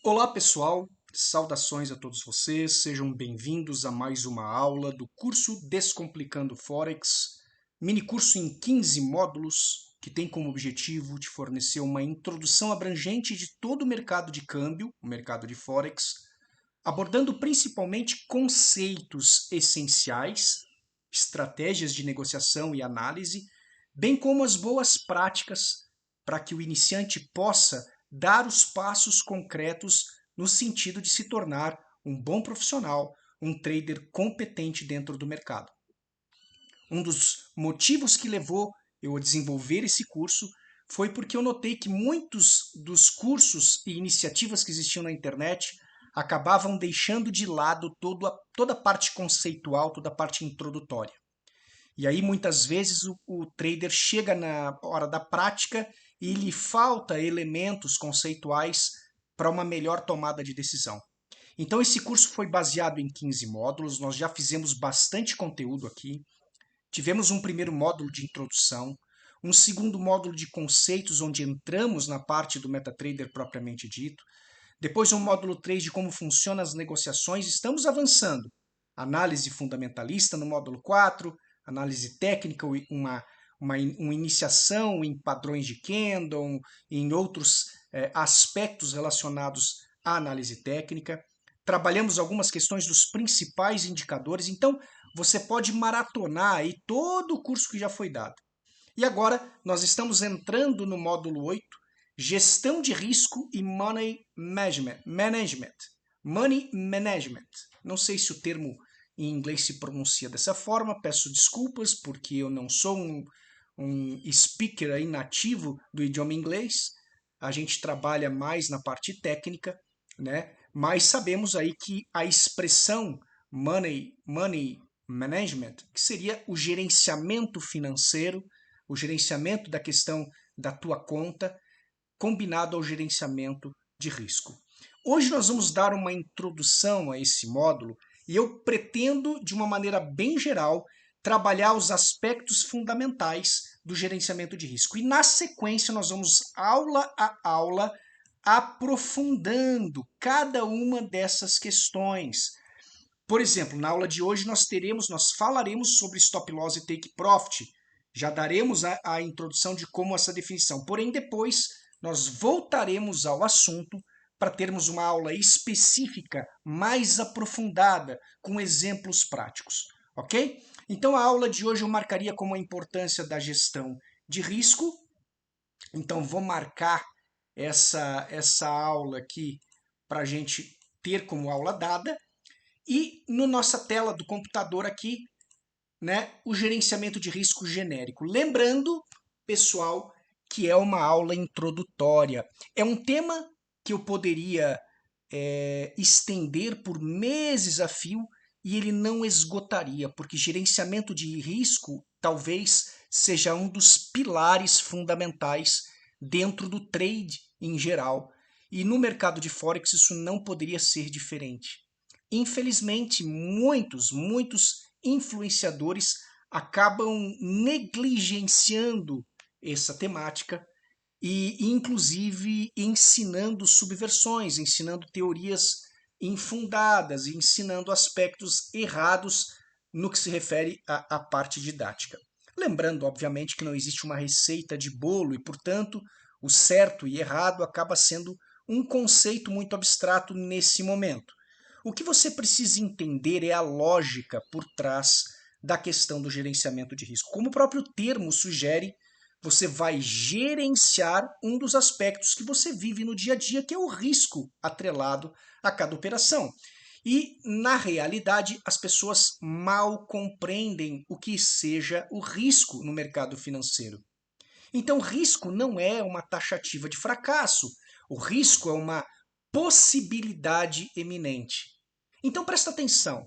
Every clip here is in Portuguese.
Olá pessoal, saudações a todos vocês, sejam bem-vindos a mais uma aula do curso Descomplicando Forex, mini curso em 15 módulos que tem como objetivo te fornecer uma introdução abrangente de todo o mercado de câmbio, o mercado de Forex, abordando principalmente conceitos essenciais, estratégias de negociação e análise, bem como as boas práticas para que o iniciante possa dar os passos concretos no sentido de se tornar um bom profissional, um trader competente dentro do mercado. Um dos motivos que levou eu a desenvolver esse curso foi porque eu notei que muitos dos cursos e iniciativas que existiam na internet acabavam deixando de lado toda a parte conceitual, toda a parte introdutória. E aí, muitas vezes, o trader chega na hora da prática e lhe falta elementos conceituais para uma melhor tomada de decisão. Então, esse curso foi baseado em 15 módulos, nós já fizemos bastante conteúdo aqui. Tivemos um primeiro módulo de introdução, um segundo módulo de conceitos, onde entramos na parte do MetaTrader propriamente dito, depois um módulo 3 de como funcionam as negociações, estamos avançando. Análise fundamentalista no módulo 4, análise técnica, uma iniciação em padrões de Candle, em outros aspectos relacionados à análise técnica. Trabalhamos algumas questões dos principais indicadores, então você pode maratonar aí todo o curso que já foi dado. E agora nós estamos entrando no módulo 8, Gestão de Risco e Money Management. Money Management. Não sei se o termo em inglês se pronuncia dessa forma, peço desculpas porque eu não sou um speaker aí nativo do idioma inglês. A gente trabalha mais na parte técnica, né? Mas sabemos aí que a expressão money management, que seria o gerenciamento financeiro, o gerenciamento da questão da tua conta, combinado ao gerenciamento de risco. Hoje nós vamos dar uma introdução a esse módulo e eu pretendo, de uma maneira bem geral, trabalhar os aspectos fundamentais do gerenciamento de risco. E na sequência nós vamos, aula a aula, aprofundando cada uma dessas questões. Por exemplo, na aula de hoje nós falaremos sobre stop loss e take profit. Já daremos a introdução de como essa definição. Porém, depois nós voltaremos ao assunto para termos uma aula específica, mais aprofundada, com exemplos práticos, ok? Então, a aula de hoje eu marcaria como a importância da gestão de risco. Então, vou marcar essa aula aqui para a gente ter como aula dada. E na nossa tela do computador aqui, né, o gerenciamento de risco genérico. Lembrando, pessoal, que é uma aula introdutória. É um tema que eu poderia estender por meses a fio e ele não esgotaria, porque gerenciamento de risco talvez seja um dos pilares fundamentais dentro do trade em geral. E no mercado de Forex isso não poderia ser diferente. Infelizmente, muitos influenciadores acabam negligenciando essa temática e, inclusive, ensinando subversões, ensinando teorias infundadas, ensinando aspectos errados no que se refere à parte didática. Lembrando, obviamente, que não existe uma receita de bolo e, portanto, o certo e errado acaba sendo um conceito muito abstrato nesse momento. O que você precisa entender é a lógica por trás da questão do gerenciamento de risco. Como o próprio termo sugere, você vai gerenciar um dos aspectos que você vive no dia a dia, que é o risco atrelado a cada operação. E, na realidade, as pessoas mal compreendem o que seja o risco no mercado financeiro. Então, risco não é uma taxativa de fracasso. O risco é uma possibilidade eminente. Então, presta atenção.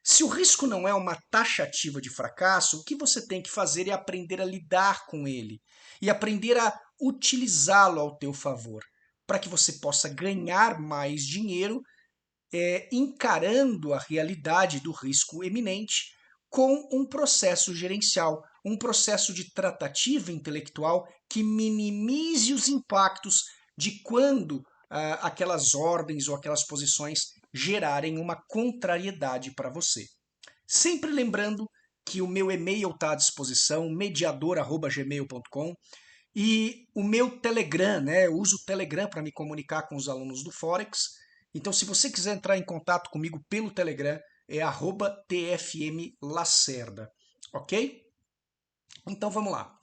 Se o risco não é uma taxativa de fracasso, o que você tem que fazer é aprender a lidar com ele e aprender a utilizá-lo ao teu favor, para que você possa ganhar mais dinheiro encarando a realidade do risco eminente com um processo gerencial, um processo de tratativa intelectual que minimize os impactos de quando aquelas ordens ou aquelas posições gerarem uma contrariedade para você. Sempre lembrando que o meu e-mail está à disposição, mediador@gmail.com, e o meu Telegram, né? Eu uso o Telegram para me comunicar com os alunos do Forex. Então, se você quiser entrar em contato comigo pelo Telegram, é @tfmlacerda, ok? Então, vamos lá.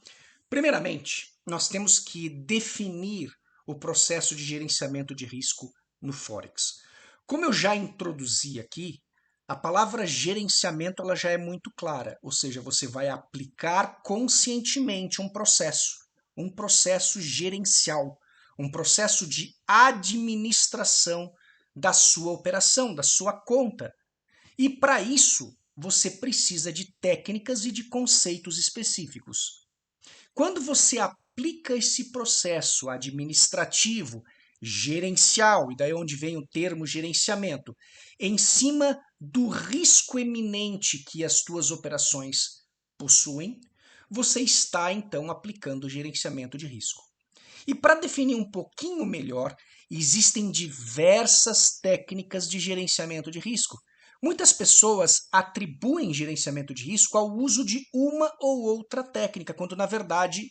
Primeiramente, nós temos que definir o processo de gerenciamento de risco no Forex. Como eu já introduzi aqui, a palavra gerenciamento ela já é muito clara, ou seja, você vai aplicar conscientemente um processo gerencial, um processo de administração da sua operação, da sua conta. E para isso, você precisa de técnicas e de conceitos específicos. Quando você aplica esse processo administrativo, gerencial, e daí é onde vem o termo gerenciamento, em cima do risco eminente que as tuas operações possuem, você está então aplicando o gerenciamento de risco. E para definir um pouquinho melhor, existem diversas técnicas de gerenciamento de risco. Muitas pessoas atribuem gerenciamento de risco ao uso de uma ou outra técnica, quando na verdade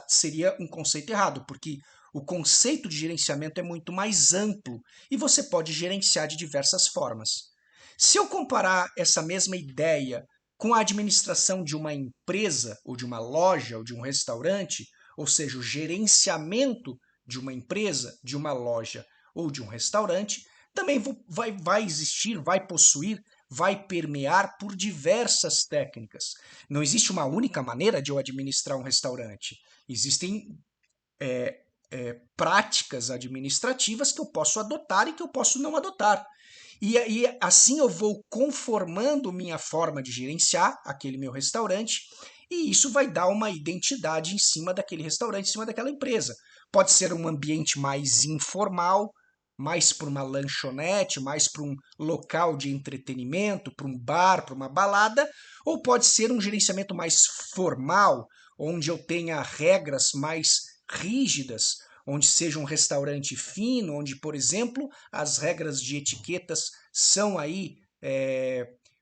seria um conceito errado, porque o conceito de gerenciamento é muito mais amplo e você pode gerenciar de diversas formas. Se eu comparar essa mesma ideia com a administração de uma empresa, ou de uma loja, ou de um restaurante, ou seja, o gerenciamento de uma empresa, de uma loja ou de um restaurante, também vai existir, vai possuir, vai permear por diversas técnicas. Não existe uma única maneira de eu administrar um restaurante. Existem práticas administrativas que eu posso adotar e que eu posso não adotar. E assim eu vou conformando minha forma de gerenciar aquele meu restaurante, e isso vai dar uma identidade em cima daquele restaurante, em cima daquela empresa. Pode ser um ambiente mais informal, mais para uma lanchonete, mais para um local de entretenimento, para um bar, para uma balada, ou pode ser um gerenciamento mais formal, onde eu tenha regras mais rígidas, onde seja um restaurante fino, onde, por exemplo, as regras de etiquetas são aí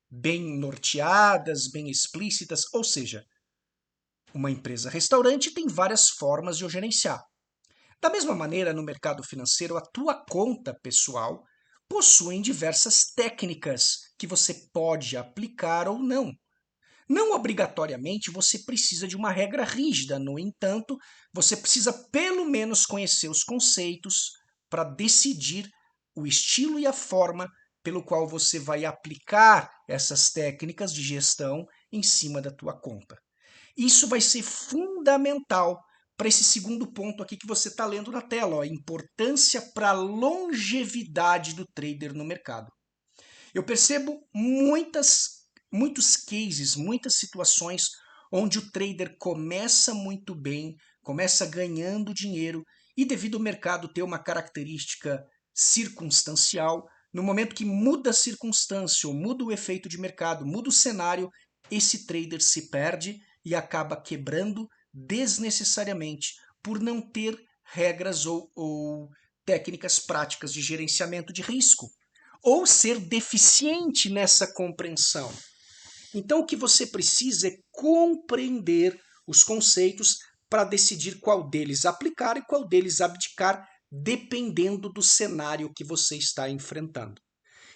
bem norteadas, bem explícitas, ou seja, uma empresa restaurante tem várias formas de eu gerenciar. Da mesma maneira, no mercado financeiro, a tua conta pessoal possui diversas técnicas que você pode aplicar ou não. Não obrigatoriamente você precisa de uma regra rígida, no entanto, você precisa pelo menos conhecer os conceitos para decidir o estilo e a forma pelo qual você vai aplicar essas técnicas de gestão em cima da tua conta. Isso vai ser fundamental para esse segundo ponto aqui que você está lendo na tela, ó, importância para a longevidade do trader no mercado. Eu percebo muitos cases, muitas situações onde o trader começa muito bem, começa ganhando dinheiro e devido ao mercado ter uma característica circunstancial, no momento que muda a circunstância ou muda o efeito de mercado, muda o cenário, esse trader se perde e acaba quebrando desnecessariamente por não ter regras ou técnicas práticas de gerenciamento de risco ou ser deficiente nessa compreensão. Então, o que você precisa é compreender os conceitos para decidir qual deles aplicar e qual deles abdicar, dependendo do cenário que você está enfrentando.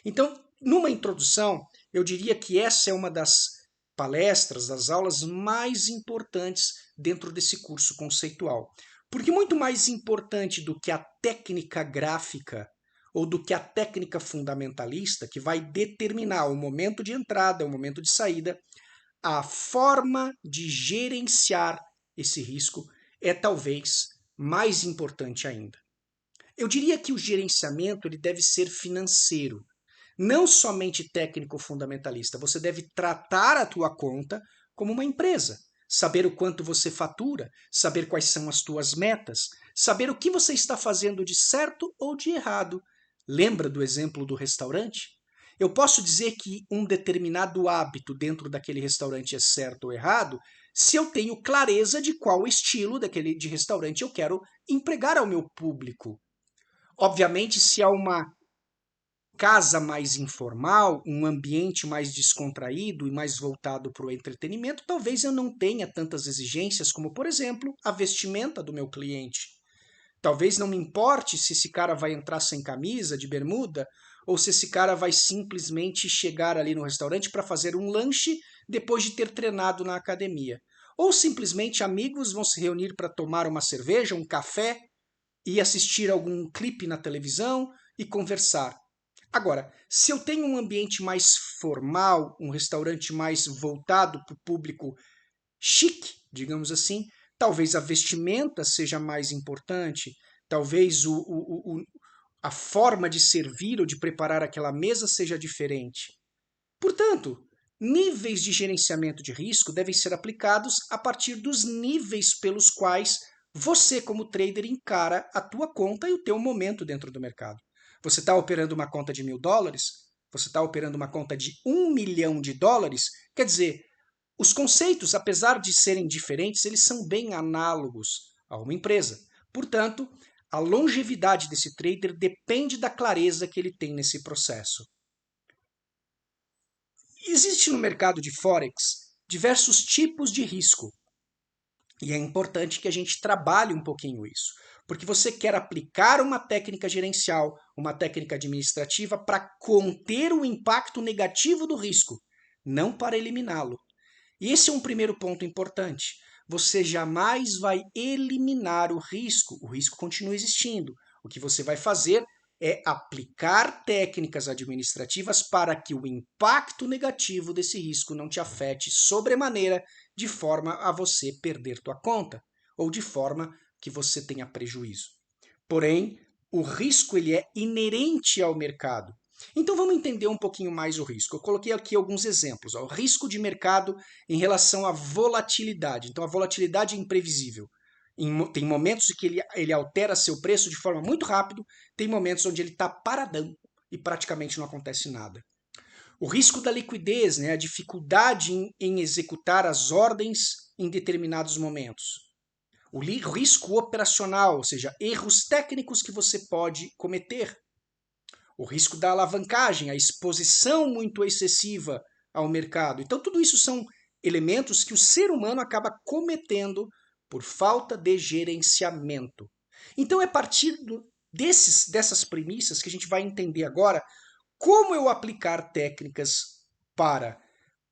Então, numa introdução, eu diria que essa é uma das palestras, das aulas mais importantes dentro desse curso conceitual. Porque muito mais importante do que a técnica gráfica ou do que a técnica fundamentalista, que vai determinar o momento de entrada, o momento de saída, a forma de gerenciar esse risco é talvez mais importante ainda. Eu diria que o gerenciamento ele deve ser financeiro, não somente técnico fundamentalista. Você deve tratar a tua conta como uma empresa, saber o quanto você fatura, saber quais são as tuas metas, saber o que você está fazendo de certo ou de errado. Lembra do exemplo do restaurante? Eu posso dizer que um determinado hábito dentro daquele restaurante é certo ou errado se eu tenho clareza de qual estilo de restaurante eu quero empregar ao meu público. Obviamente, se há uma casa mais informal, um ambiente mais descontraído e mais voltado para o entretenimento, talvez eu não tenha tantas exigências como, por exemplo, a vestimenta do meu cliente. Talvez não me importe se esse cara vai entrar sem camisa, de bermuda, ou se esse cara vai simplesmente chegar ali no restaurante para fazer um lanche depois de ter treinado na academia. Ou simplesmente amigos vão se reunir para tomar uma cerveja, um café e assistir algum clipe na televisão e conversar. Agora, se eu tenho um ambiente mais formal, um restaurante mais voltado para o público chique, digamos assim, talvez a vestimenta seja mais importante, talvez a forma de servir ou de preparar aquela mesa seja diferente. Portanto, níveis de gerenciamento de risco devem ser aplicados a partir dos níveis pelos quais você, como trader, encara a tua conta e o teu momento dentro do mercado. Você está operando uma conta de $1.000? Você está operando uma conta de $1 milhão? Quer dizer, os conceitos, apesar de serem diferentes, eles são bem análogos a uma empresa. Portanto, a longevidade desse trader depende da clareza que ele tem nesse processo. Existe no mercado de Forex diversos tipos de risco. E é importante que a gente trabalhe um pouquinho isso. Porque você quer aplicar uma técnica gerencial, uma técnica administrativa para conter o impacto negativo do risco, não para eliminá-lo. E esse é um primeiro ponto importante. Você jamais vai eliminar o risco continua existindo. O que você vai fazer é aplicar técnicas administrativas para que o impacto negativo desse risco não te afete sobremaneira de forma a você perder tua conta ou de forma que você tenha prejuízo. Porém, o risco ele é inerente ao mercado. Então vamos entender um pouquinho mais o risco. Eu coloquei aqui alguns exemplos. O risco de mercado em relação à volatilidade. Então a volatilidade é imprevisível. Tem momentos em que ele altera seu preço de forma muito rápido, tem momentos onde ele está paradão e praticamente não acontece nada. O risco da liquidez, né, a dificuldade em executar as ordens em determinados momentos. O risco operacional, ou seja, erros técnicos que você pode cometer. O risco da alavancagem, a exposição muito excessiva ao mercado. Então, tudo isso são elementos que o ser humano acaba cometendo por falta de gerenciamento. Então, é a partir dessas premissas que a gente vai entender agora como eu aplicar técnicas para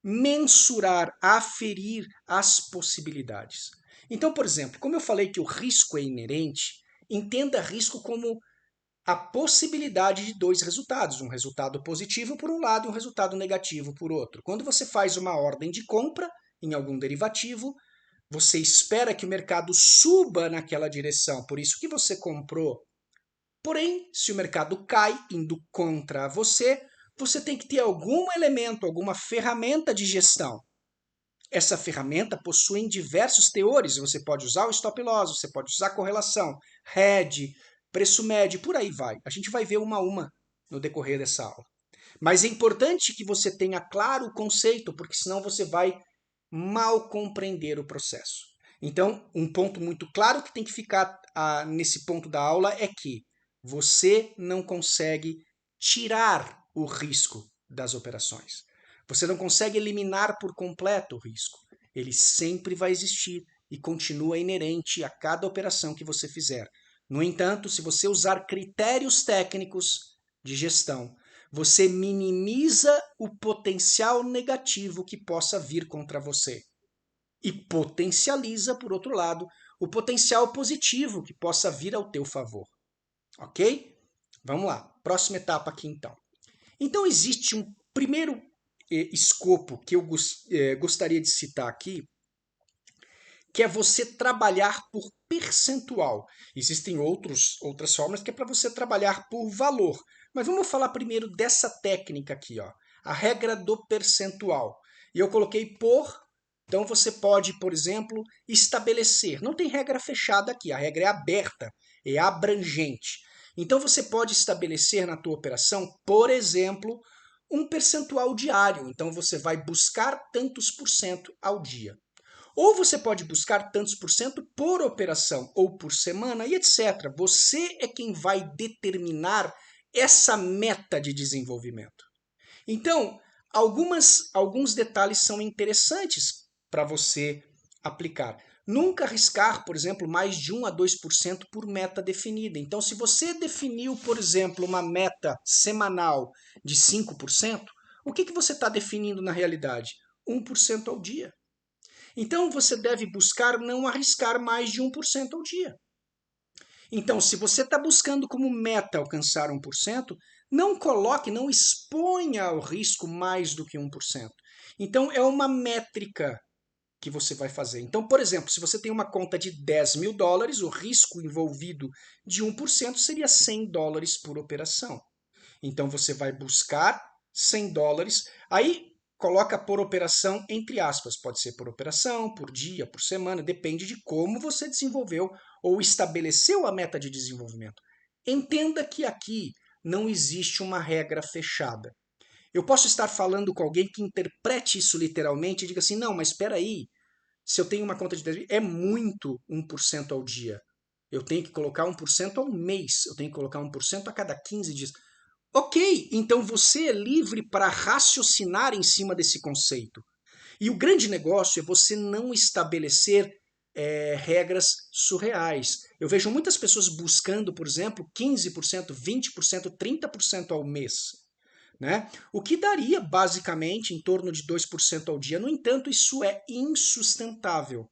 mensurar, aferir as possibilidades. Então, por exemplo, como eu falei que o risco é inerente, entenda risco como a possibilidade de dois resultados, um resultado positivo por um lado e um resultado negativo por outro. Quando você faz uma ordem de compra em algum derivativo, você espera que o mercado suba naquela direção, por isso que você comprou. Porém, se o mercado cai indo contra você, você tem que ter algum elemento, alguma ferramenta de gestão. Essa ferramenta possui diversos teores. Você pode usar o stop loss, você pode usar correlação, hedge, preço médio, por aí vai. A gente vai ver uma a uma no decorrer dessa aula. Mas é importante que você tenha claro o conceito, porque senão você vai mal compreender o processo. Então, um ponto muito claro que tem que ficar nesse ponto da aula é que você não consegue tirar o risco das operações. Você não consegue eliminar por completo o risco. Ele sempre vai existir e continua inerente a cada operação que você fizer. No entanto, se você usar critérios técnicos de gestão, você minimiza o potencial negativo que possa vir contra você e potencializa, por outro lado, o potencial positivo que possa vir ao teu favor. Ok? Vamos lá, próxima etapa aqui então. Então existe um primeiro escopo que eu gostaria de citar aqui, que é você trabalhar por percentual. Existem outras formas que é para você trabalhar por valor. Mas vamos falar primeiro dessa técnica aqui, ó, a regra do percentual. E eu coloquei por, então você pode, por exemplo, estabelecer. Não tem regra fechada aqui, a regra é aberta, é abrangente. Então você pode estabelecer na tua operação, por exemplo, um percentual diário. Então você vai buscar tantos por cento ao dia. Ou você pode buscar tantos por cento por operação ou por semana e etc. Você é quem vai determinar essa meta de desenvolvimento. Então, alguns detalhes são interessantes para você aplicar. Nunca arriscar, por exemplo, mais de 1 a 2% por meta definida. Então, se você definiu, por exemplo, uma meta semanal de 5%, o que você está definindo na realidade? 1% ao dia. Então, você deve buscar não arriscar mais de 1% ao dia. Então, se você está buscando como meta alcançar 1%, não coloque, não exponha ao risco mais do que 1%. Então, é uma métrica que você vai fazer. Então, por exemplo, se você tem uma conta de $10.000, o risco envolvido de 1% seria $100 por operação. Então, você vai buscar $100, aí coloca por operação entre aspas, pode ser por operação, por dia, por semana, depende de como você desenvolveu ou estabeleceu a meta de desenvolvimento. Entenda que aqui não existe uma regra fechada. Eu posso estar falando com alguém que interprete isso literalmente e diga assim, não, mas espera aí, se eu tenho uma conta de 10 mil, é muito 1% ao dia. Eu tenho que colocar 1% ao mês, eu tenho que colocar 1% a cada 15 dias. Ok, então você é livre para raciocinar em cima desse conceito. E o grande negócio é você não estabelecer regras surreais. Eu vejo muitas pessoas buscando, por exemplo, 15%, 20%, 30% ao mês. Né? O que daria basicamente em torno de 2% ao dia. No entanto, isso é insustentável.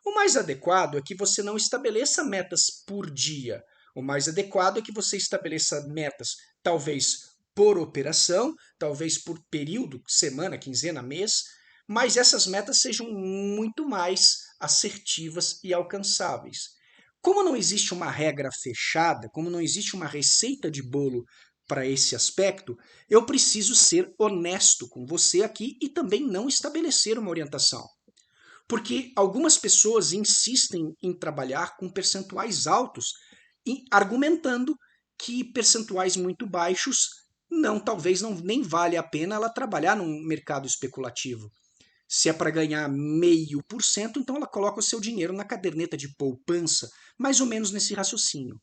O mais adequado é que você não estabeleça metas por dia. O mais adequado é que você estabeleça metas, talvez por operação, talvez por período, semana, quinzena, mês, mas essas metas sejam muito mais assertivas e alcançáveis. Como não existe uma regra fechada, como não existe uma receita de bolo para esse aspecto, eu preciso ser honesto com você aqui e também não estabelecer uma orientação. Porque algumas pessoas insistem em trabalhar com percentuais altos, argumentando que percentuais muito baixos talvez nem vale a pena ela trabalhar num mercado especulativo. Se é para ganhar 0,5%, então ela coloca o seu dinheiro na caderneta de poupança, mais ou menos nesse raciocínio.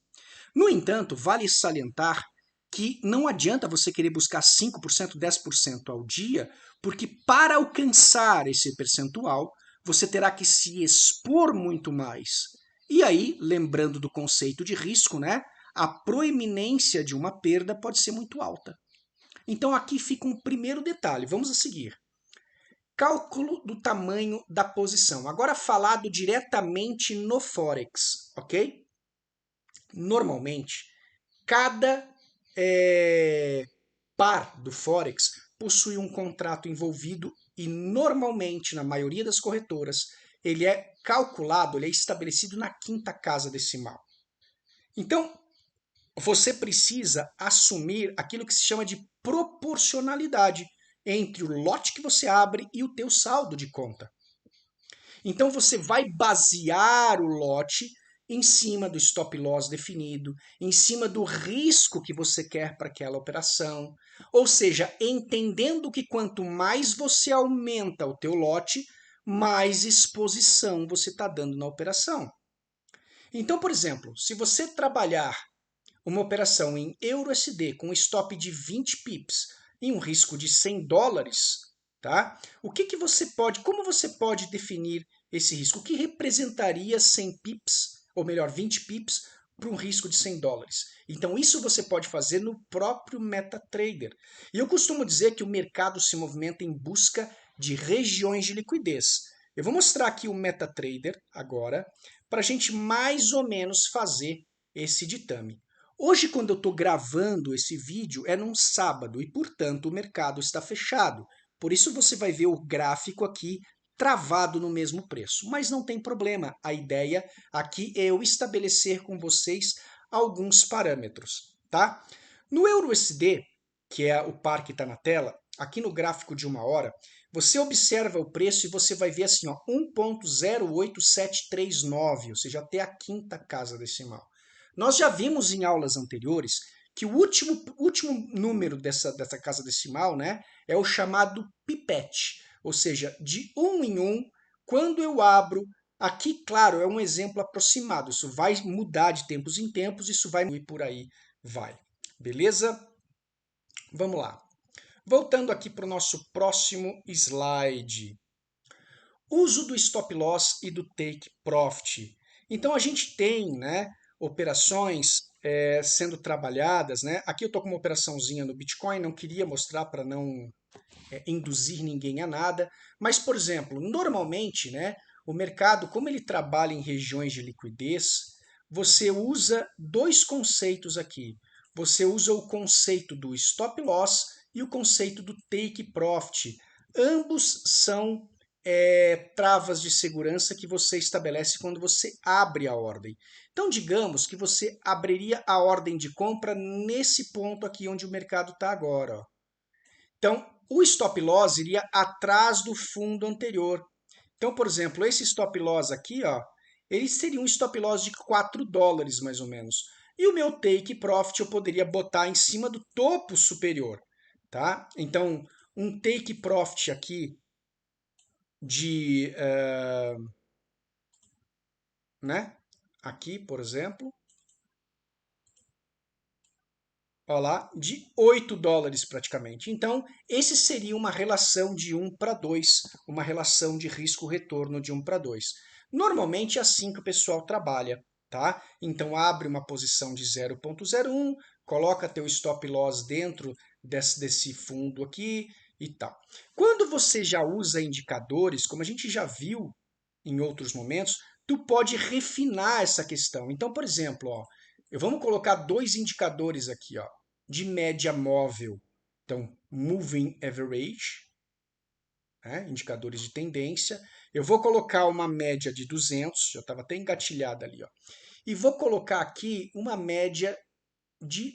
No entanto, vale salientar que não adianta você querer buscar 5%, 10% ao dia, porque para alcançar esse percentual, você terá que se expor muito mais. E aí, lembrando do conceito de risco, né? A proeminência de uma perda pode ser muito alta. Então aqui fica um primeiro detalhe. Vamos a seguir. Cálculo do tamanho da posição. Agora falado diretamente no Forex, ok? Normalmente, cada par do Forex possui um contrato envolvido e normalmente, na maioria das corretoras, ele é calculado, ele é estabelecido na quinta casa decimal. Então, você precisa assumir aquilo que se chama de proporcionalidade entre o lote que você abre e o teu saldo de conta. Então você vai basear o lote em cima do stop loss definido, em cima do risco que você quer para aquela operação. Ou seja, entendendo que quanto mais você aumenta o teu lote, mais exposição você está dando na operação. Então, por exemplo, se você trabalhar uma operação em EURUSD com um stop de 20 pips e um risco de $100, tá? Como você pode definir esse risco? O que representaria 100 pips, ou melhor, 20 pips para um risco de $100? Então isso você pode fazer no próprio MetaTrader. E eu costumo dizer que o mercado se movimenta em busca de regiões de liquidez. Eu vou mostrar aqui o MetaTrader agora, para a gente mais ou menos fazer esse ditame. Hoje, quando eu estou gravando esse vídeo, é num sábado e, portanto, o mercado está fechado. Por isso você vai ver o gráfico aqui travado no mesmo preço. Mas não tem problema, a ideia aqui é eu estabelecer com vocês alguns parâmetros, tá? No EURUSD, que é o par que está na tela, aqui no gráfico de 1 hora, você observa o preço e você vai ver assim, ó, 1,08739, ou seja, até a quinta casa decimal. Nós já vimos em aulas anteriores que o último número dessa casa decimal, né, é o chamado pipete, ou seja, de 1 em 1, quando eu abro, aqui, claro, é um exemplo aproximado, isso vai mudar de tempos em tempos, isso vai e por aí vai. Beleza? Vamos lá. Voltando aqui para o nosso próximo slide. Uso do stop loss e do take profit. Então a gente tem, né, operações sendo trabalhadas, né? Aqui eu estou com uma operaçãozinha no Bitcoin, não queria mostrar para não induzir ninguém a nada, mas por exemplo, normalmente, né, o mercado, como ele trabalha em regiões de liquidez, você usa dois conceitos aqui. Você usa o conceito do stop loss e o conceito do take profit. Ambos são travas de segurança que você estabelece quando você abre a ordem. Então, digamos que você abriria a ordem de compra nesse ponto aqui onde o mercado está agora. Ó. Então, o stop loss iria atrás do fundo anterior. Então, por exemplo, esse stop loss aqui, ó, ele seria um stop loss de $4 mais ou menos. E o meu take profit eu poderia botar em cima do topo superior, tá? Então, um take profit aqui de, né? Aqui, por exemplo, ó lá, de $8 praticamente. Então, esse seria uma relação de 1 para 2, uma relação de risco-retorno de 1 para 2. Normalmente é assim que o pessoal trabalha, tá? Então, abre uma posição de 0,01, coloca teu stop loss dentro desse fundo aqui e tal. Quando você já usa indicadores, como a gente já viu em outros momentos, tu pode refinar essa questão. Então, por exemplo, ó, vamos colocar dois indicadores aqui, ó, de média móvel. Então, Moving Average, né, indicadores de tendência. Eu vou colocar uma média de 200, já estava até engatilhada ali, ó. E vou colocar aqui uma média de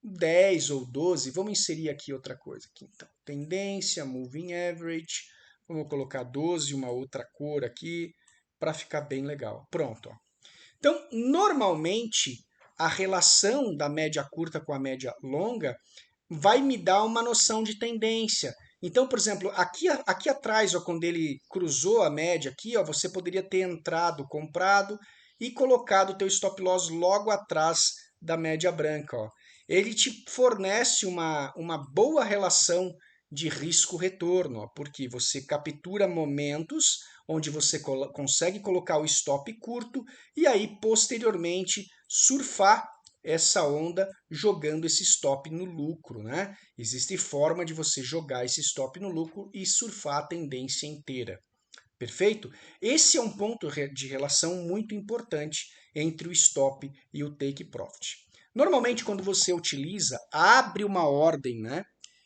10 ou 12. Vamos inserir aqui outra coisa. Aqui, então, tendência, Moving Average. Vamos colocar 12, uma outra cor aqui, para ficar bem legal. Pronto. Ó. Então, normalmente, a relação da média curta com a média longa vai me dar uma noção de tendência. Então, por exemplo, aqui atrás, ó, quando ele cruzou a média aqui, ó, você poderia ter entrado, comprado e colocado o teu stop loss logo atrás da média branca. Ó. Ele te fornece uma boa relação de risco-retorno, porque você captura momentos onde você consegue colocar o stop curto e aí, posteriormente, surfar essa onda jogando esse stop no lucro, né? Existe forma de você jogar esse stop no lucro e surfar a tendência inteira. Perfeito? Esse é um ponto de relação muito importante entre o stop e o take profit. Normalmente, quando você utiliza, abre uma ordem, né?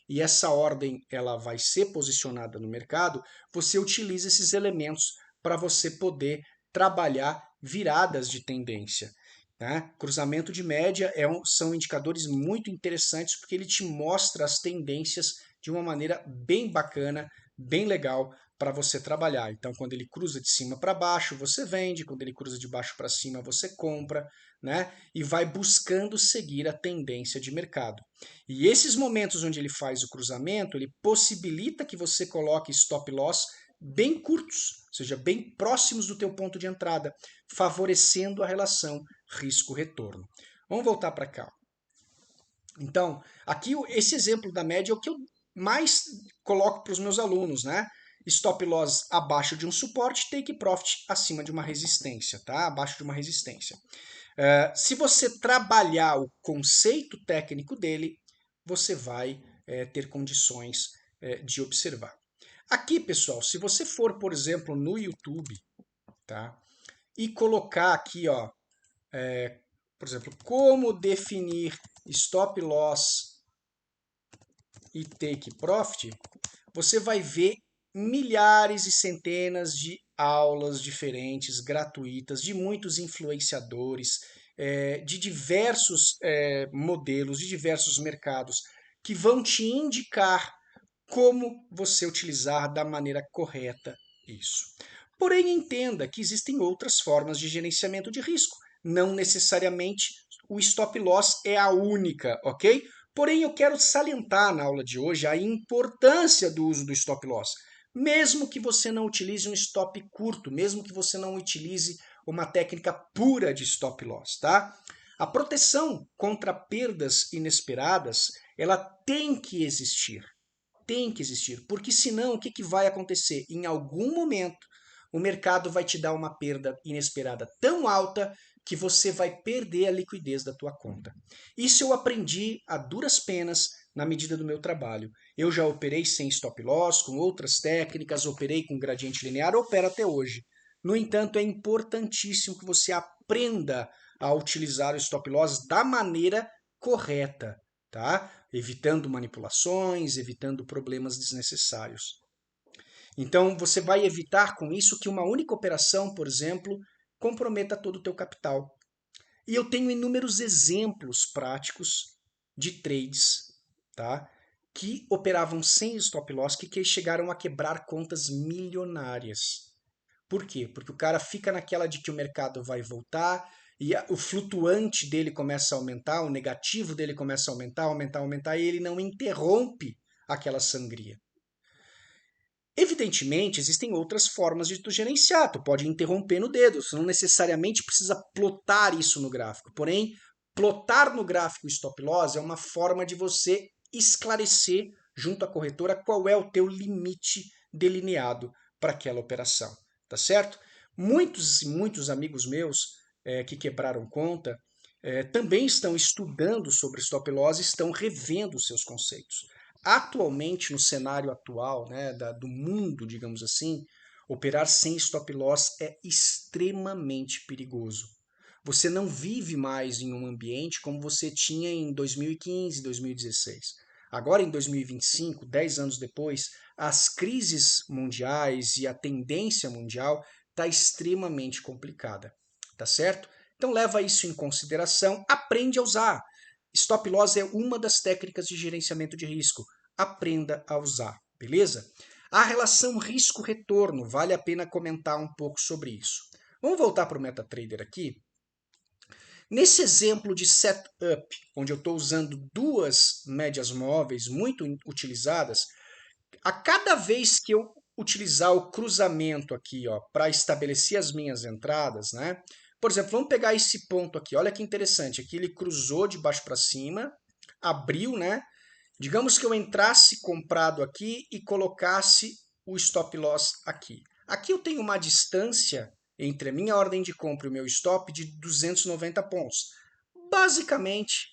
E essa ordem ela vai ser posicionada no mercado, você utiliza esses elementos para você poder trabalhar viradas de tendência. Né? Cruzamento de média são indicadores muito interessantes porque ele te mostra as tendências de uma maneira bem bacana, bem legal para você trabalhar. Então, quando ele cruza de cima para baixo, você vende, quando ele cruza de baixo para cima, você compra, né? E vai buscando seguir a tendência de mercado. E esses momentos onde ele faz o cruzamento, ele possibilita que você coloque stop loss bem curtos, ou seja, bem próximos do teu ponto de entrada, favorecendo a relação risco-retorno. Vamos voltar para cá. Então, aqui esse exemplo da média é o que eu mais coloco para os meus alunos, né? Stop loss abaixo de um suporte, take profit acima de uma resistência, tá? Abaixo de uma resistência. Se você trabalhar o conceito técnico dele, você vai ter condições de observar. Aqui, pessoal, se você for, por exemplo, no YouTube, tá? E colocar aqui, ó, por exemplo, como definir stop loss e take profit, você vai ver milhares e centenas de aulas diferentes, gratuitas, de muitos influenciadores, de diversos modelos, de diversos mercados, que vão te indicar como você utilizar da maneira correta isso. Porém, entenda que existem outras formas de gerenciamento de risco. Não necessariamente o stop loss é a única, ok? Porém, eu quero salientar na aula de hoje a importância do uso do stop loss, mesmo que você não utilize um stop curto, mesmo que você não utilize uma técnica pura de stop loss, tá? A proteção contra perdas inesperadas, ela tem que existir, porque senão o que, que vai acontecer? Em algum momento, o mercado vai te dar uma perda inesperada tão alta que você vai perder a liquidez da tua conta. Isso eu aprendi a duras penas na medida do meu trabalho. Eu já operei sem stop loss, com outras técnicas, operei com gradiente linear, opero até hoje. No entanto, é importantíssimo que você aprenda a utilizar o stop loss da maneira correta, tá? Evitando manipulações, evitando problemas desnecessários. Então, você vai evitar com isso que uma única operação, por exemplo, comprometa todo o teu capital. E eu tenho inúmeros exemplos práticos de trades, tá? Que operavam sem stop loss, que chegaram a quebrar contas milionárias. Por quê? Porque o cara fica naquela de que o mercado vai voltar e o flutuante dele começa a aumentar, o negativo dele começa a aumentar, e ele não interrompe aquela sangria. Evidentemente, existem outras formas de tu gerenciar. Tu pode interromper no dedo, você não necessariamente precisa plotar isso no gráfico. Porém, plotar no gráfico stop loss é uma forma de você esclarecer junto à corretora qual é o teu limite delineado para aquela operação, tá certo? Muitos amigos meus que quebraram conta também estão estudando sobre stop loss e estão revendo os seus conceitos. Atualmente, no cenário atual, né, do mundo, digamos assim, operar sem stop loss é extremamente perigoso. Você não vive mais em um ambiente como você tinha em 2015, 2016. Agora, em 2025, 10 anos depois, as crises mundiais e a tendência mundial está extremamente complicada, tá certo? Então leva isso em consideração, aprende a usar. Stop loss é uma das técnicas de gerenciamento de risco. Aprenda a usar, beleza? A relação risco-retorno, vale a pena comentar um pouco sobre isso. Vamos voltar para o MetaTrader aqui. Nesse exemplo de setup, onde eu estou usando duas médias móveis muito utilizadas, a cada vez que eu utilizar o cruzamento aqui, ó, para estabelecer as minhas entradas, né? Por exemplo, vamos pegar esse ponto aqui. Olha que interessante. Aqui ele cruzou de baixo para cima, abriu, né? Digamos que eu entrasse comprado aqui e colocasse o stop loss aqui. Aqui eu tenho uma distância entre a minha ordem de compra e o meu stop de 290 pontos. Basicamente,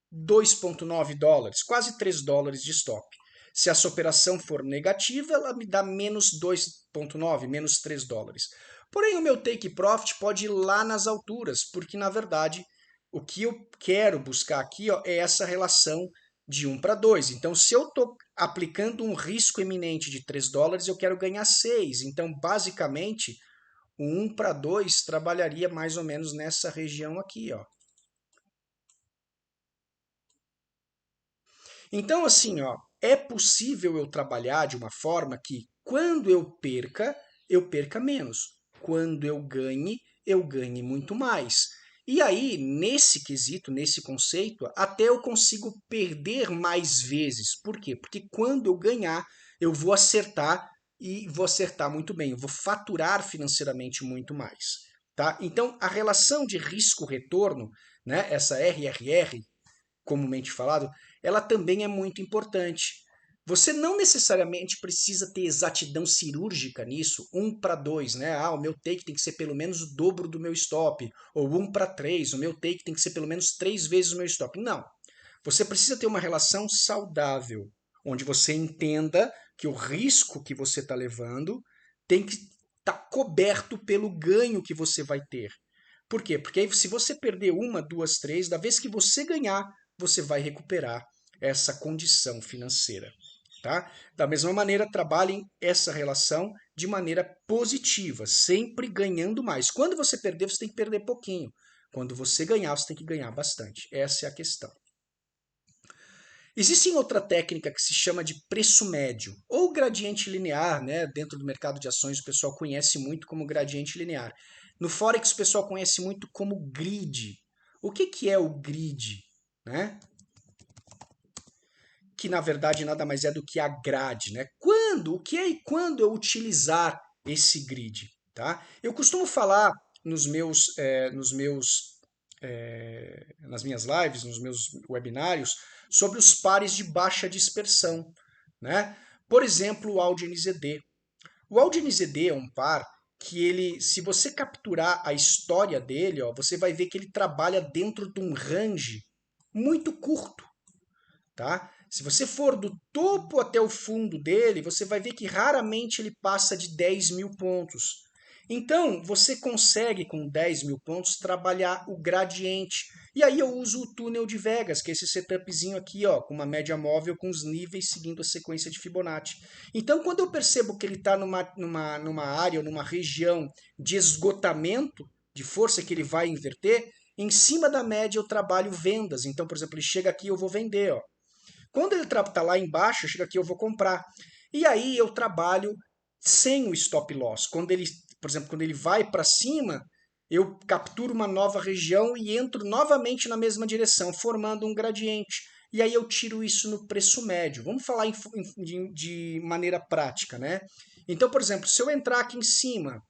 2,9 dólares, quase 3 dólares de stop. Se essa operação for negativa, ela me dá menos 2,9, menos 3 dólares. Porém, o meu take profit pode ir lá nas alturas, porque na verdade o que eu quero buscar aqui ó, é essa relação de 1 para 2. Então, se eu estou aplicando um risco eminente de 3 dólares, eu quero ganhar 6. Então, basicamente, o 1 para 2 trabalharia mais ou menos nessa região aqui, ó. Então, assim, ó, é possível eu trabalhar de uma forma que, quando eu perca menos. Quando eu ganhe muito mais. E aí, nesse quesito, nesse conceito, até eu consigo perder mais vezes. Por quê? Porque quando eu ganhar, eu vou acertar e vou acertar muito bem. Eu vou faturar financeiramente muito mais. Tá? Então, a relação de risco-retorno, né, essa RRR, comumente falado, ela também é muito importante. Você não necessariamente precisa ter exatidão cirúrgica nisso, 1 para 2, né? Ah, o meu take tem que ser pelo menos o dobro do meu stop, ou 1 para 3, o meu take tem que ser pelo menos 3 vezes o meu stop. Não. Você precisa ter uma relação saudável, onde você entenda que o risco que você está levando tem que estar coberto pelo ganho que você vai ter. Por quê? Porque aí, se você perder uma, duas, três, da vez que você ganhar, você vai recuperar essa condição financeira. Tá? Da mesma maneira, trabalhem essa relação de maneira positiva, sempre ganhando mais. Quando você perder, você tem que perder pouquinho. Quando você ganhar, você tem que ganhar bastante. Essa é a questão. Existe outra técnica que se chama de preço médio, ou gradiente linear, né? Dentro do mercado de ações o pessoal conhece muito como gradiente linear. No Forex o pessoal conhece muito como grid. O que é o grid? Né? Que na verdade nada mais é do que a grade. Né? quando, o que é e quando eu utilizar esse grid, tá? Eu costumo falar nas minhas lives, nos meus webinários, sobre os pares de baixa dispersão, né? Por exemplo, o Audi NZD. O Audi NZD é um par que ele, se você capturar a história dele, ó, você vai ver que ele trabalha dentro de um range muito curto, tá? Se você for do topo até o fundo dele, você vai ver que raramente ele passa de 10 mil pontos. Então, você consegue, com 10 mil pontos, trabalhar o gradiente. E aí eu uso o túnel de Vegas, que é esse setupzinho aqui, ó, com uma média móvel com os níveis seguindo a sequência de Fibonacci. Então, quando eu percebo que ele está numa área, ou numa região de esgotamento de força que ele vai inverter, em cima da média eu trabalho vendas. Então, por exemplo, ele chega aqui eu vou vender, ó. Quando ele está lá embaixo, chega aqui eu vou comprar. E aí eu trabalho sem o stop loss. Quando ele, por exemplo, quando ele vai para cima, eu capturo uma nova região e entro novamente na mesma direção, formando um gradiente. E aí eu tiro isso no preço médio. Vamos falar de maneira prática, né? Então, por exemplo, se eu entrar aqui em cima,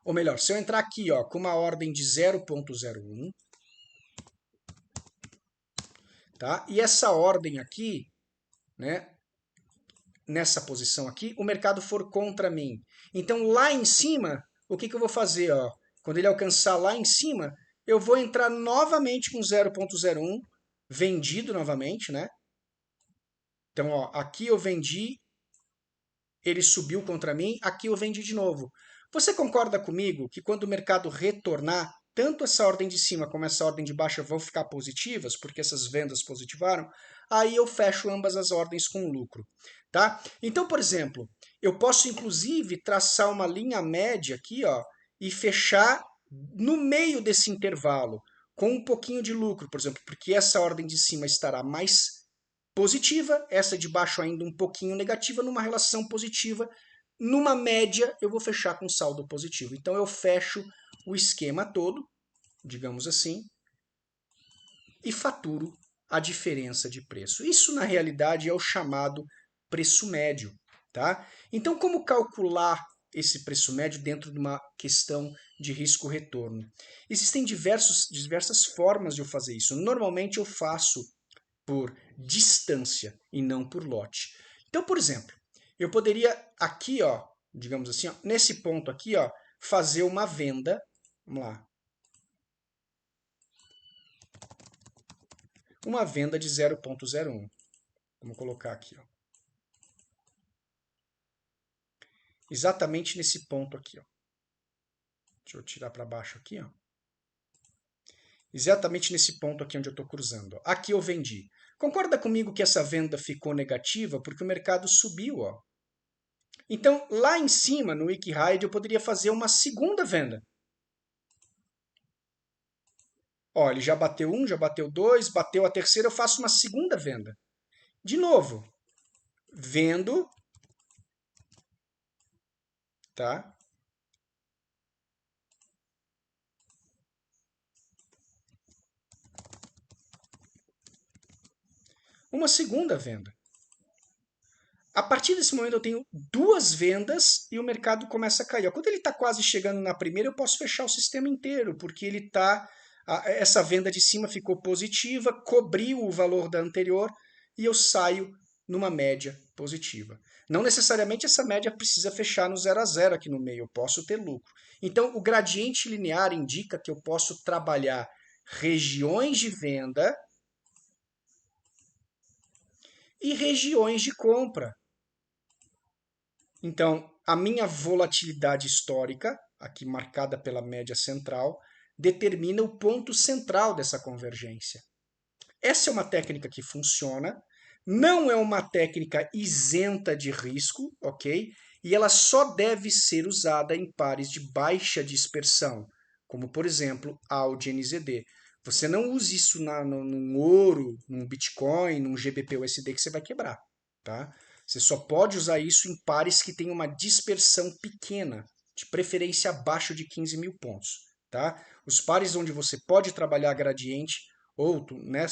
ou melhor, se eu entrar aqui ó, com uma ordem de 0,01, tá? E essa ordem aqui, né, nessa posição aqui, o mercado for contra mim. Então, lá em cima, o que eu vou fazer? Ó? Quando ele alcançar lá em cima, eu vou entrar novamente com 0,01, vendido novamente, né? Então, ó, aqui eu vendi, ele subiu contra mim, aqui eu vendi de novo. Você concorda comigo que quando o mercado retornar, tanto essa ordem de cima como essa ordem de baixo vão ficar positivas, porque essas vendas positivaram? Aí eu fecho ambas as ordens com lucro, tá? Então, por exemplo, eu posso inclusive traçar uma linha média aqui, ó, e fechar no meio desse intervalo, com um pouquinho de lucro, por exemplo, porque essa ordem de cima estará mais positiva, essa de baixo ainda um pouquinho negativa, numa relação positiva. Numa média, eu vou fechar com saldo positivo. Então, eu fecho o esquema todo, digamos assim, e faturo a diferença de preço. Isso, na realidade, é o chamado preço médio, tá? Então, como calcular esse preço médio dentro de uma questão de risco-retorno? Existem diversas formas de eu fazer isso. Normalmente, eu faço por distância e não por lote. Então, por exemplo, eu poderia aqui, ó, digamos assim, ó, nesse ponto aqui, ó, fazer uma venda. Vamos lá. Uma venda de 0,01. Vamos colocar aqui, ó. Exatamente nesse ponto aqui, ó. Deixa eu tirar para baixo aqui, ó. Exatamente nesse ponto aqui onde eu estou cruzando. Ó. Aqui eu vendi. Concorda comigo que essa venda ficou negativa porque o mercado subiu, ó. Então, lá em cima, no WikiHide, eu poderia fazer uma segunda venda. Ó, ele já bateu um, já bateu dois, bateu a terceira, eu faço uma segunda venda. De novo, vendo, tá? Uma segunda venda. A partir desse momento eu tenho duas vendas e o mercado começa a cair. Quando ele está quase chegando na primeira, eu posso fechar o sistema inteiro, porque ele está. Essa venda de cima ficou positiva, cobriu o valor da anterior e eu saio numa média positiva. Não necessariamente essa média precisa fechar no 0 a 0 aqui no meio, eu posso ter lucro. Então, o gradiente linear indica que eu posso trabalhar regiões de venda e regiões de compra. Então, a minha volatilidade histórica, aqui marcada pela média central, determina o ponto central dessa convergência. Essa é uma técnica que funciona, não é uma técnica isenta de risco, ok? E ela só deve ser usada em pares de baixa dispersão, como por exemplo Audi NZD. Você não use isso num ouro, num Bitcoin, num GBP/USD que você vai quebrar, tá? Você só pode usar isso em pares que têm uma dispersão pequena, de preferência abaixo de 15 mil pontos. Tá? Os pares onde você pode trabalhar gradiente ou né,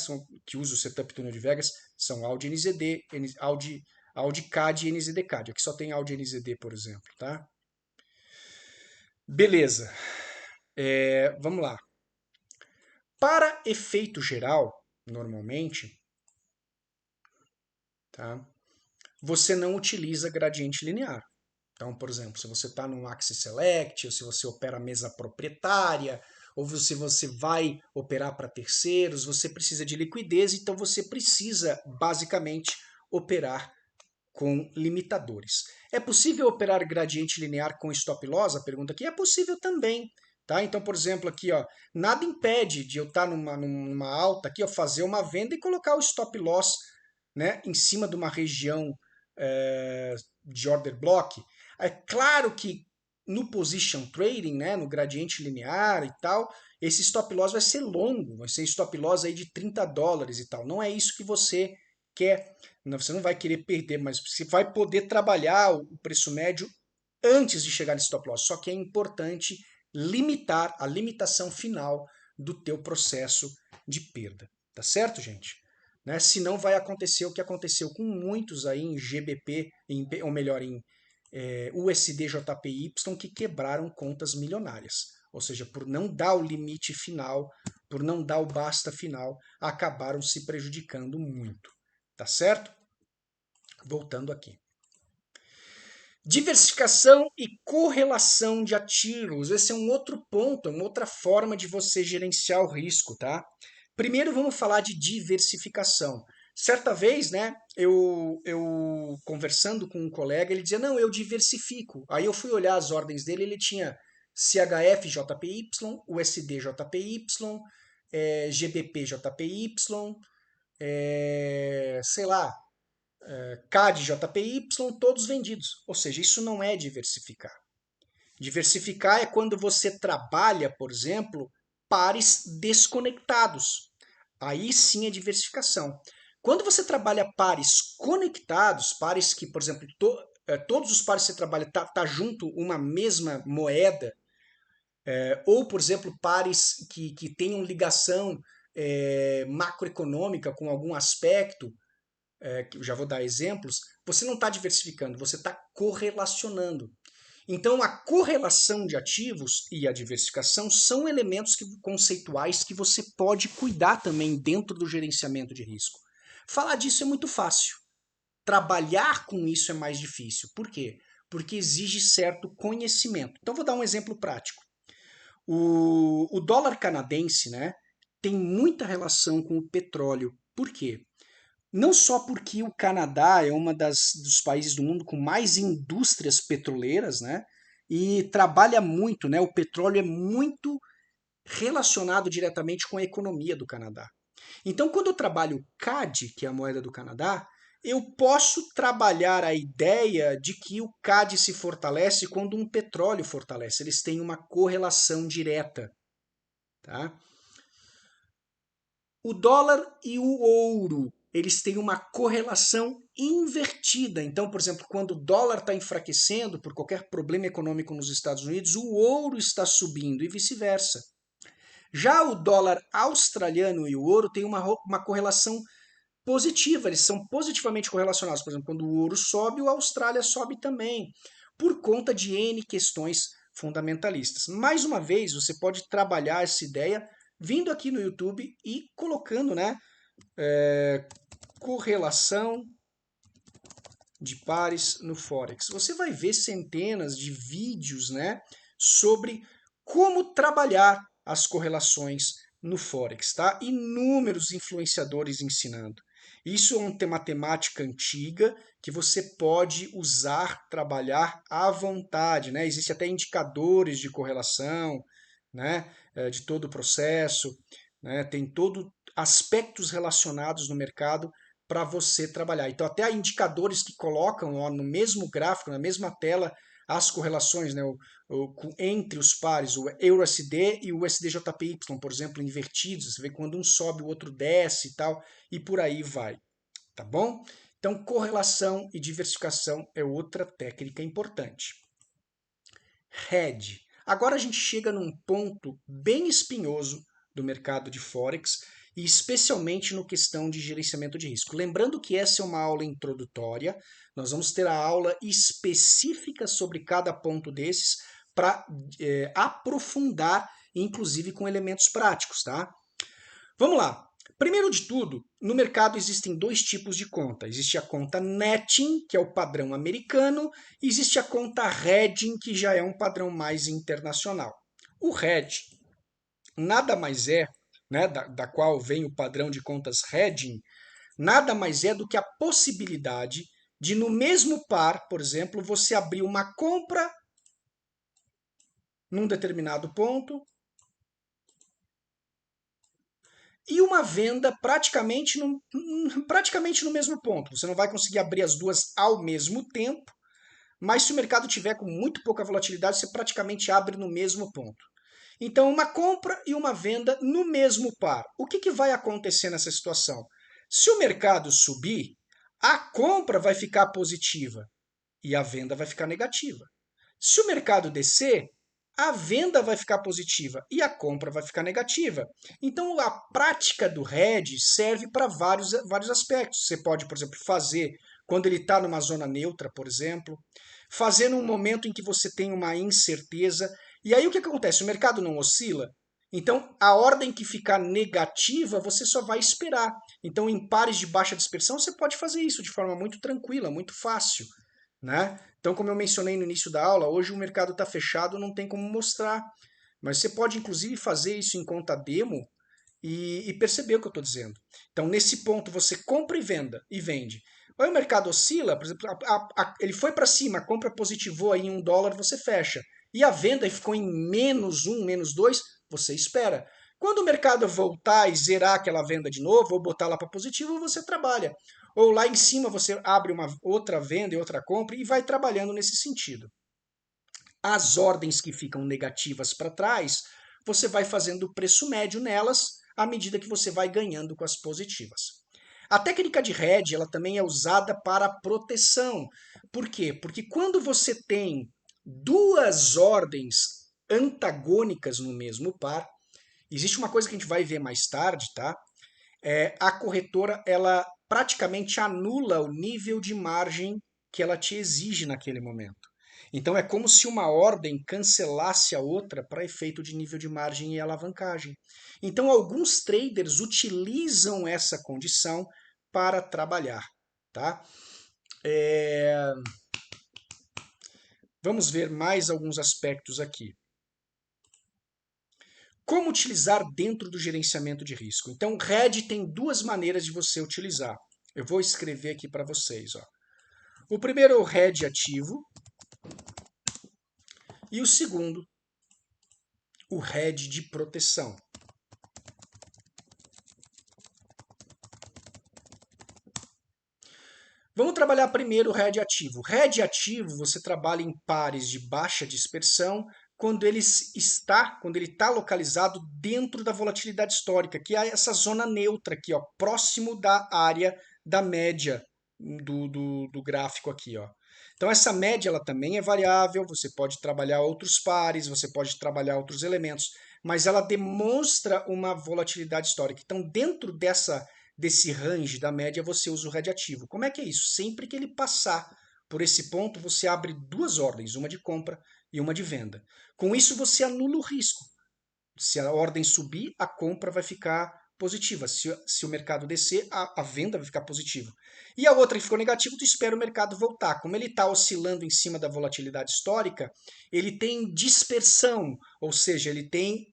que usa o setup túnel de Vegas são Audi NZD, Audi CAD e NZD CAD. Aqui só tem Audi NZD, por exemplo, tá? Beleza. Vamos lá. Para efeito geral, normalmente, tá? Você não utiliza gradiente linear. Então, por exemplo, se você está no Axis Select, ou se você opera mesa proprietária, ou se você vai operar para terceiros, você precisa de liquidez, então você precisa, basicamente, operar com limitadores. É possível operar gradiente linear com stop loss? A pergunta aqui é possível também. Tá? Então, por exemplo, aqui, ó, nada impede de eu estar numa alta aqui, ó, fazer uma venda e colocar o stop loss, né, em cima de uma região de order block. É claro que no position trading, né, no gradiente linear e tal, esse stop loss vai ser longo, vai ser stop loss aí de $30 e tal. Não é isso que você quer. Você não vai querer perder, mas você vai poder trabalhar o preço médio antes de chegar no stop loss. Só que é importante limitar a limitação final do teu processo de perda. Tá certo, gente? Né? Senão vai acontecer o que aconteceu com muitos aí em GBP, ou melhor, em USD JPY, que quebraram contas milionárias. Ou seja, por não dar o limite final, por não dar o basta final, acabaram se prejudicando muito. Tá certo? Voltando aqui. Diversificação e correlação de ativos. Esse é um outro ponto, uma outra forma de você gerenciar o risco, tá? Primeiro vamos falar de diversificação. Certa vez, né, eu conversando com um colega, ele dizia, não, eu diversifico. Aí eu fui olhar as ordens dele, ele tinha CHF-JPY, USD-JPY, GBP-JPY, sei lá, CAD, JPY, todos vendidos. Ou seja, isso não é diversificar. Diversificar é quando você trabalha, por exemplo, pares desconectados. Aí sim é diversificação. Quando você trabalha pares conectados, pares que, por exemplo, todos os pares que você trabalha tá junto uma mesma moeda, ou, por exemplo, pares que tenham ligação macroeconômica com algum aspecto, que eu já vou dar exemplos, você não está diversificando, você está correlacionando. Então, a correlação de ativos e a diversificação são elementos conceituais que você pode cuidar também dentro do gerenciamento de risco. Falar disso é muito fácil. Trabalhar com isso é mais difícil. Por quê? Porque exige certo conhecimento. Então, vou dar um exemplo prático. O dólar canadense, né, tem muita relação com o petróleo. Por quê? Não só porque o Canadá é uma dos países do mundo com mais indústrias petroleiras, né? E trabalha muito, né? O petróleo é muito relacionado diretamente com a economia do Canadá. Então, quando eu trabalho CAD, que é a moeda do Canadá, eu posso trabalhar a ideia de que o CAD se fortalece quando um petróleo fortalece. Eles têm uma correlação direta, tá? O dólar e o ouro, eles têm uma correlação invertida. Então, por exemplo, quando o dólar está enfraquecendo por qualquer problema econômico nos Estados Unidos, o ouro está subindo e vice-versa. Já o dólar australiano e o ouro têm uma correlação positiva, eles são positivamente correlacionados. Por exemplo, quando o ouro sobe, o Austrália sobe também, por conta de N questões fundamentalistas. Mais uma vez, você pode trabalhar essa ideia vindo aqui no YouTube e colocando, né, correlação de pares no Forex. Você vai ver centenas de vídeos, né, sobre como trabalhar as correlações no Forex, tá? Inúmeros influenciadores ensinando. Isso é uma matemática antiga que você pode usar, trabalhar à vontade, né? Existem até indicadores de correlação, né, de todo o processo, né? Tem todo aspectos relacionados no mercado para você trabalhar. Então, até há indicadores que colocam ó, no mesmo gráfico, na mesma tela, as correlações, né, entre os pares, o EURUSD e o USDJPY, por exemplo, invertidos. Você vê quando um sobe, o outro desce e tal, e por aí vai. Tá bom? Então, correlação e diversificação é outra técnica importante. Hedge. Agora a gente chega num ponto bem espinhoso do mercado de Forex, e especialmente no questão de gerenciamento de risco. Lembrando que essa é uma aula introdutória, nós vamos ter a aula específica sobre cada ponto desses para aprofundar, inclusive com elementos práticos, tá? Vamos lá. Primeiro de tudo, no mercado existem dois tipos de conta. Existe a conta netting, que é o padrão americano, e existe a conta hedging, que já é um padrão mais internacional. O hedge nada mais é, né, da qual vem o padrão de contas hedging, nada mais é do que a possibilidade de no mesmo par, por exemplo, você abrir uma compra num determinado ponto e uma venda praticamente no mesmo ponto. Você não vai conseguir abrir as duas ao mesmo tempo, mas se o mercado tiver com muito pouca volatilidade, você praticamente abre no mesmo ponto. Então, uma compra e uma venda no mesmo par. O que vai acontecer nessa situação? Se o mercado subir, a compra vai ficar positiva e a venda vai ficar negativa. Se o mercado descer, a venda vai ficar positiva e a compra vai ficar negativa. Então, a prática do hedge serve para vários aspectos. Você pode, por exemplo, fazer quando ele está numa zona neutra, por exemplo, fazer num momento em que você tem uma incerteza. E aí o que acontece? O mercado não oscila. Então, a ordem que ficar negativa, você só vai esperar. Então, em pares de baixa dispersão, você pode fazer isso de forma muito tranquila, muito fácil, né? Então, como eu mencionei no início da aula, hoje o mercado está fechado, não tem como mostrar. Mas você pode, inclusive, fazer isso em conta demo e perceber o que eu estou dizendo. Então, nesse ponto, você compra e vende. Aí o mercado oscila, por exemplo, ele foi para cima, a compra positivou aí em $1, você fecha. E a venda ficou em -1, -2, você espera. Quando o mercado voltar e zerar aquela venda de novo, ou botar lá para positivo, você trabalha. Ou lá em cima você abre uma outra venda e outra compra e vai trabalhando nesse sentido. As ordens que ficam negativas para trás, você vai fazendo o preço médio nelas à medida que você vai ganhando com as positivas. A técnica de hedge ela também é usada para proteção. Por quê? Porque quando você tem duas ordens antagônicas no mesmo par, existe uma coisa que a gente vai ver mais tarde, tá? A corretora ela praticamente anula o nível de margem que ela te exige naquele momento. Então é como se uma ordem cancelasse a outra para efeito de nível de margem e alavancagem. Então alguns traders utilizam essa condição para trabalhar, tá? Vamos ver mais alguns aspectos aqui. Como utilizar dentro do gerenciamento de risco? Então, RED tem duas maneiras de você utilizar. Eu vou escrever aqui para vocês. Ó. O primeiro é o RED ativo e o segundo, o RED de proteção. Vamos trabalhar primeiro o RED ativo. RED ativo você trabalha em pares de baixa dispersão quando ele está localizado dentro da volatilidade histórica, que é essa zona neutra aqui, ó, próximo da área da média do gráfico aqui, ó. Então essa média ela também é variável, você pode trabalhar outros pares, você pode trabalhar outros elementos, mas ela demonstra uma volatilidade histórica. Então dentro desse range da média você usa o RED ativo. Como é que é isso? Sempre que ele passar por esse ponto, você abre duas ordens, uma de compra e uma de venda. Com isso, você anula o risco. Se a ordem subir, a compra vai ficar positiva. Se o mercado descer, a venda vai ficar positiva. E a outra que ficou negativa, tu espera o mercado voltar. Como ele está oscilando em cima da volatilidade histórica, ele tem dispersão, ou seja, ele tem,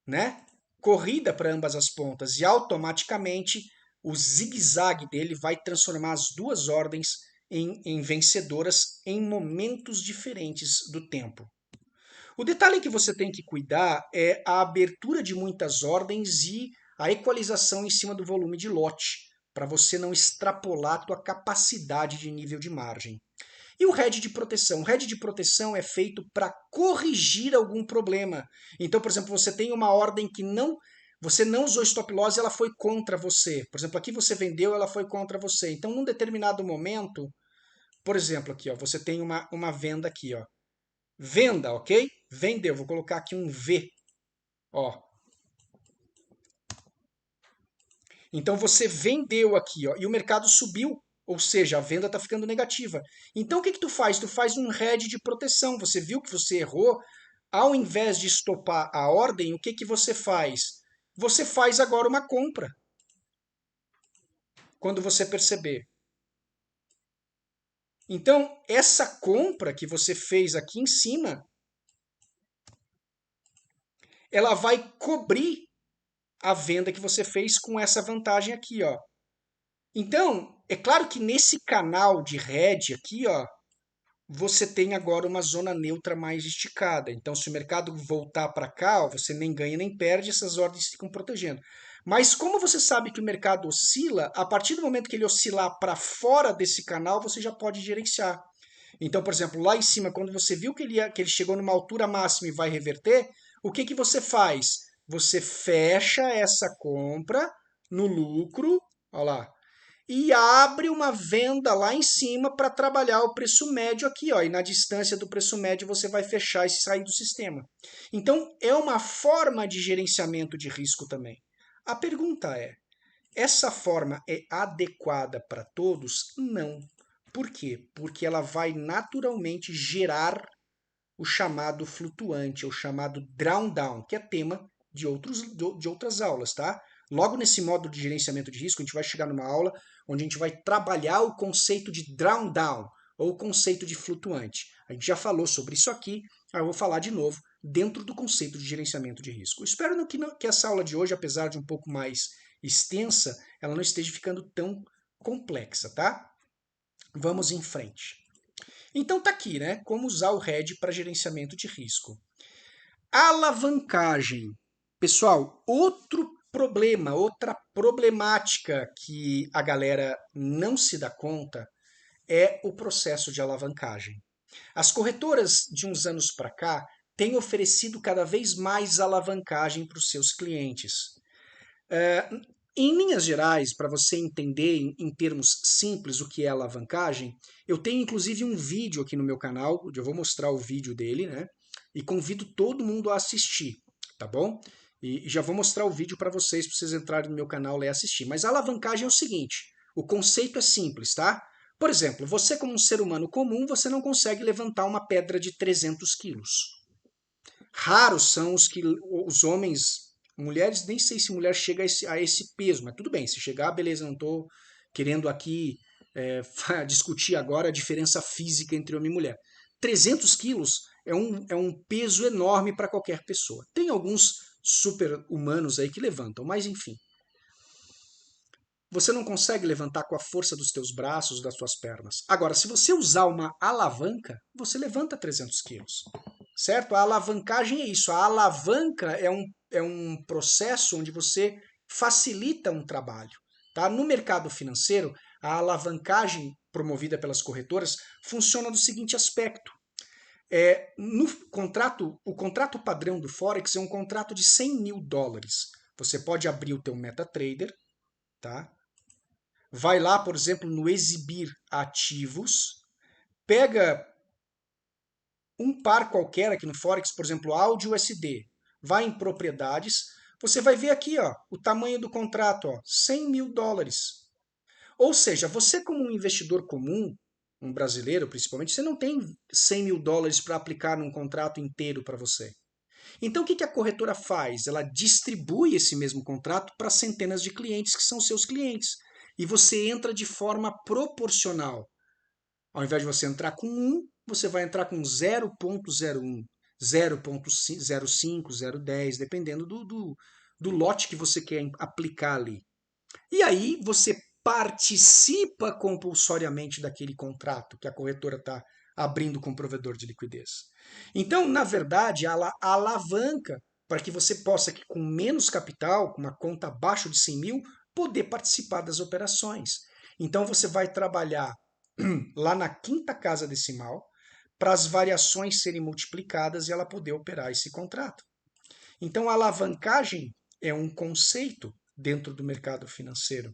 né, corrida para ambas as pontas e automaticamente o zigue-zague dele vai transformar as duas ordens em vencedoras em momentos diferentes do tempo. O detalhe que você tem que cuidar é a abertura de muitas ordens e a equalização em cima do volume de lote, para você não extrapolar a tua capacidade de nível de margem. E o hedge de proteção? O hedge de proteção é feito para corrigir algum problema. Então, por exemplo, você tem uma ordem que você não usou stop loss e ela foi contra você. Por exemplo, aqui você vendeu, ela foi contra você. Então, num determinado momento, por exemplo, aqui, ó, você tem uma venda aqui, ó. Venda, ok? Vendeu. Vou colocar aqui um V. Ó. Então você vendeu aqui, ó, e o mercado subiu, ou seja, a venda está ficando negativa. Então o que que tu faz? Tu faz um hedge de proteção. Você viu que você errou, ao invés de estopar a ordem, o que que você faz? Você faz agora uma compra, quando você perceber. Então, essa compra que você fez aqui em cima, ela vai cobrir a venda que você fez com essa vantagem aqui, ó. Então, é claro que nesse canal de hedge aqui, ó, você tem agora uma zona neutra mais esticada. Então, se o mercado voltar para cá, ó, você nem ganha nem perde, essas ordens ficam protegendo. Mas como você sabe que o mercado oscila, a partir do momento que ele oscilar para fora desse canal, você já pode gerenciar. Então, por exemplo, lá em cima, quando você viu que ele chegou numa altura máxima e vai reverter, o que que você faz? Você fecha essa compra no lucro, olha lá, e abre uma venda lá em cima para trabalhar o preço médio aqui, ó, e na distância do preço médio você vai fechar e sair do sistema. Então, é uma forma de gerenciamento de risco também. A pergunta é: essa forma é adequada para todos? Não. Por quê? Porque ela vai naturalmente gerar o chamado flutuante, ou chamado drawdown, que é tema de outras aulas, tá? Logo nesse módulo de gerenciamento de risco, a gente vai chegar numa aula onde a gente vai trabalhar o conceito de drawdown, ou o conceito de flutuante. A gente já falou sobre isso aqui, eu vou falar de novo dentro do conceito de gerenciamento de risco. Eu espero que essa aula de hoje, apesar de um pouco mais extensa, ela não esteja ficando tão complexa, tá? Vamos em frente. Então tá aqui, né? Como usar o RED para gerenciamento de risco. Alavancagem. Pessoal, outro problema, outra problemática que a galera não se dá conta é o processo de alavancagem. As corretoras de uns anos para cá têm oferecido cada vez mais alavancagem para os seus clientes. Em linhas gerais, para você entender em termos simples o que é alavancagem, eu tenho inclusive um vídeo aqui no meu canal, onde eu vou mostrar o vídeo dele, né? E convido todo mundo a assistir, tá bom? E já vou mostrar o vídeo para vocês entrarem no meu canal e assistir. Mas a alavancagem é o seguinte: o conceito é simples, tá? Por exemplo, você como um ser humano comum, você não consegue levantar uma pedra de 300 quilos. Raros são os homens, mulheres, nem sei se mulher chega a esse peso, mas tudo bem, se chegar, beleza, não estou querendo aqui discutir agora a diferença física entre homem e mulher. 300 quilos é um peso enorme para qualquer pessoa. Tem alguns super-humanos aí que levantam, mas enfim. Você não consegue levantar com a força dos teus braços, das tuas pernas. Agora, se você usar uma alavanca, você levanta 300 quilos. Certo? A alavancagem é isso. A alavanca é um processo onde você facilita um trabalho. Tá? No mercado financeiro, a alavancagem promovida pelas corretoras funciona do seguinte aspecto. No contrato, o contrato padrão do Forex é um contrato de US$ 100.000. Você pode abrir o teu MetaTrader, tá? Vai lá, por exemplo, no exibir ativos, pega um par qualquer aqui no Forex, por exemplo, AUD USD, vai em propriedades, você vai ver aqui ó, o tamanho do contrato, ó, US$ 100.000. Ou seja, você como um investidor comum, um brasileiro principalmente, você não tem US$ 100.000 para aplicar num contrato inteiro para você. Então o que a corretora faz? Ela distribui esse mesmo contrato para centenas de clientes que são seus clientes. E você entra de forma proporcional. Ao invés de você entrar com 1, você vai entrar com 0,01, 0,05, 0,10, dependendo do lote que você quer aplicar ali. E aí você participa compulsoriamente daquele contrato que a corretora está abrindo com o provedor de liquidez. Então, na verdade, a alavanca para que você possa, com menos capital, com uma conta abaixo de 100 mil, poder participar das operações. Então, você vai trabalhar lá na quinta casa decimal para as variações serem multiplicadas e ela poder operar esse contrato. Então, a alavancagem é um conceito dentro do mercado financeiro.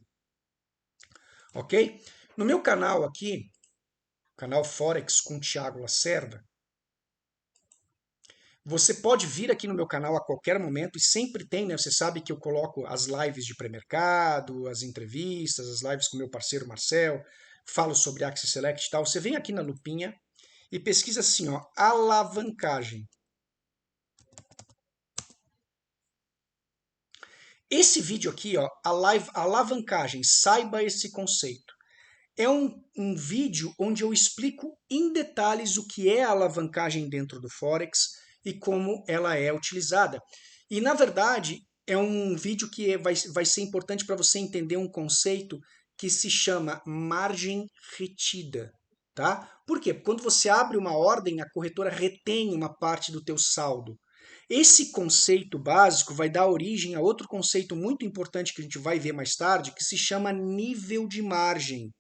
Ok? No meu canal aqui, canal Forex com Thiago Lacerda, Você pode vir aqui no meu canal a qualquer momento e sempre tem, né? Você sabe que eu coloco as lives de pré-mercado, as entrevistas, as lives com meu parceiro Marcel, falo sobre Axis Select e tal. Você vem aqui na lupinha e pesquisa assim, ó, alavancagem. Esse vídeo aqui, ó, alavancagem, saiba esse conceito. É um vídeo onde eu explico em detalhes o que é a alavancagem dentro do Forex e como ela é utilizada. E, na verdade, é um vídeo que vai ser importante para você entender um conceito que se chama margem retida. Tá? Por quê? Quando você abre uma ordem, a corretora retém uma parte do teu saldo. Esse conceito básico vai dar origem a outro conceito muito importante que a gente vai ver mais tarde, que se chama nível de margem.